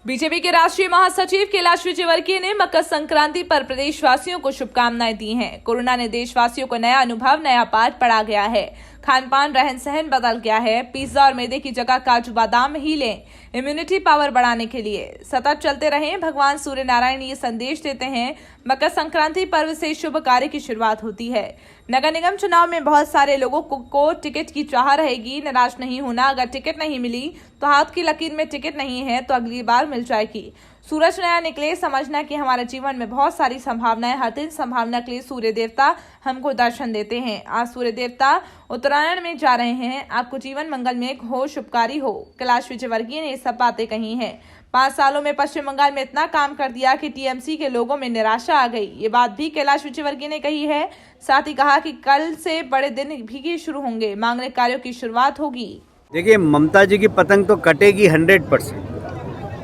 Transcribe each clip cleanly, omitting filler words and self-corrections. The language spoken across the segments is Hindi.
बीजेपी के राष्ट्रीय महासचिव कैलाश विजयवर्गीय ने मकर संक्रांति पर प्रदेशवासियों को शुभकामनाएं दी हैं। कोरोना ने देशवासियों को नया अनुभव, नया पाठ पढ़ा गया है। खान पान, रहन सहन बदल गया है। पिज्जा और मैदे की जगह काजू बादाम ही लें, इम्यूनिटी पावर बढ़ाने के लिए सतत चलते रहें। भगवान सूर्य नारायण ये संदेश देते हैं, मकर संक्रांति पर्व से शुभ कार्य की शुरुआत होती है। नगर निगम चुनाव में बहुत सारे लोगों को टिकट की चाह रहेगी। निराश नहीं होना, अगर टिकट नहीं मिली तो हाथ की लकीर में टिकट नहीं है तो अगली बार मिल जाएगी। सूरज नया निकले, समझना कि हमारे जीवन में बहुत सारी संभावनाएं, हर दिन संभावना के लिए सूर्य देवता हमको दर्शन देते हैं। आज सूर्य देवता उत्तरायण में जा रहे हैं, आपको जीवन मंगलमय हो, शुभकारी हो। कैलाश विजयवर्गीय ने ये सब बातें कही हैं। 5 सालों में पश्चिम बंगाल में इतना काम कर दिया कि टीएमसी के लोगों में निराशा आ गई। ये बात भी कैलाश विजयवर्गीय ने कही है। साथ ही कहा कि कल से बड़े दिन भी शुरू होंगे, मांगने कार्यों की शुरुआत होगी। देखिए, ममता जी की पतंग तो कटेगी 100%,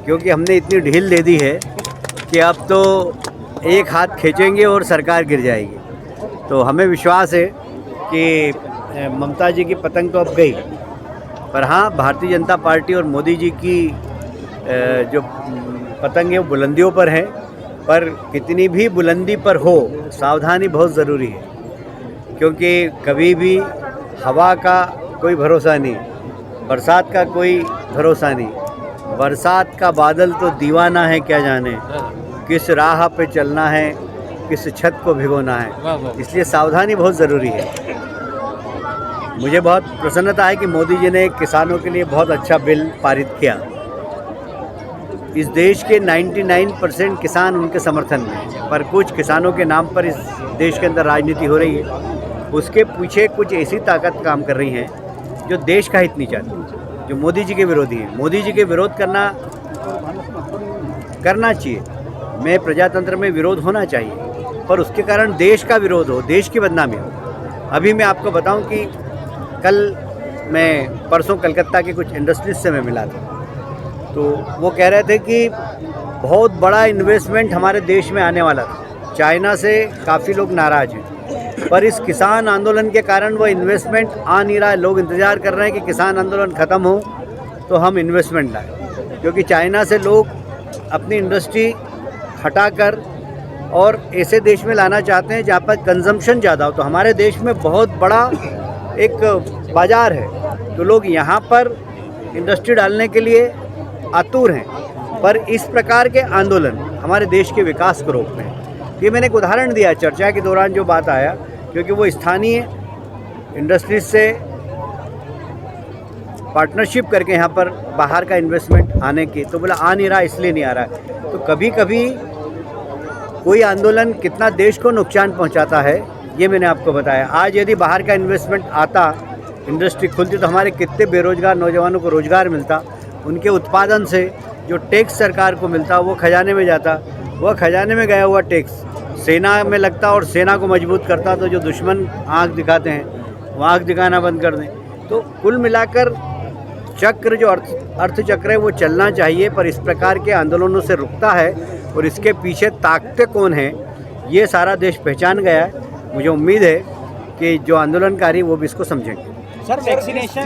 क्योंकि हमने इतनी ढील दे दी है कि अब तो एक हाथ खींचेंगे और सरकार गिर जाएगी। तो हमें विश्वास है कि ममता जी की पतंग तो अब गई, पर हाँ, भारतीय जनता पार्टी और मोदी जी की जो पतंग है वो बुलंदियों पर है। पर कितनी भी बुलंदी पर हो, सावधानी बहुत ज़रूरी है, क्योंकि कभी भी हवा का कोई भरोसा नहीं, बरसात का कोई भरोसा नहीं। बरसात का बादल तो दीवाना है, क्या जाने किस राह पे चलना है, किस छत को भिगोना है। इसलिए सावधानी बहुत ज़रूरी है। मुझे बहुत प्रसन्नता है कि मोदी जी ने किसानों के लिए बहुत अच्छा बिल पारित किया। इस देश के 99% किसान उनके समर्थन में हैं, पर कुछ किसानों के नाम पर इस देश के अंदर राजनीति हो रही है। उसके पीछे कुछ ऐसी ताकत काम कर रही हैं जो देश का हित नहीं चाहती, जो मोदी जी के विरोधी हैं। मोदी जी के विरोध करना चाहिए। मैं प्रजातंत्र में विरोध होना चाहिए, पर उसके कारण देश का विरोध हो, देश की बदनामी हो। अभी मैं आपको बताऊं कि परसों कलकत्ता के कुछ इंडस्ट्रीज से मैं मिला था, तो वो कह रहे थे कि बहुत बड़ा इन्वेस्टमेंट हमारे देश में आने वाला था। चाइना से काफ़ी लोग नाराज़ हैं, पर इस किसान आंदोलन के कारण वो इन्वेस्टमेंट आ नहीं रहा है। लोग इंतज़ार कर रहे हैं कि किसान आंदोलन ख़त्म हो तो हम इन्वेस्टमेंट लाएं, क्योंकि चाइना से लोग अपनी इंडस्ट्री हटाकर और ऐसे देश में लाना चाहते हैं जहाँ पर कंजम्पशन ज़्यादा हो। तो हमारे देश में बहुत बड़ा एक बाज़ार है, तो लोग यहाँ पर इंडस्ट्री डालने के लिए आतुर हैं। पर इस प्रकार के आंदोलन हमारे देश के विकास को रोकते हैं। ये मैंने एक उदाहरण दिया चर्चा के दौरान जो बात आया, क्योंकि वो स्थानीय इंडस्ट्रीज से पार्टनरशिप करके यहाँ पर बाहर का इन्वेस्टमेंट आने की, तो बोला आ नहीं रहा, इसलिए नहीं आ रहा है। तो कभी कभी कोई आंदोलन कितना देश को नुकसान पहुँचाता है, ये मैंने आपको बताया। आज यदि बाहर का इन्वेस्टमेंट आता, इंडस्ट्री खुलती, तो हमारे कितने बेरोजगार नौजवानों को रोजगार मिलता। उनके उत्पादन से जो टैक्स सरकार को मिलता वो खजाने में जाता। वह खजाने में गया हुआ टैक्स सेना में लगता और सेना को मजबूत करता। तो जो दुश्मन आंख दिखाते हैं वो आंख दिखाना बंद कर दें। तो कुल मिलाकर चक्र, जो अर्थ चक्र है, वो चलना चाहिए, पर इस प्रकार के आंदोलनों से रुकता है। और इसके पीछे ताकतें कौन हैं, ये सारा देश पहचान गया है। मुझे उम्मीद है कि जो आंदोलनकारी वो भी इसको समझेंगे। Sir, vaccination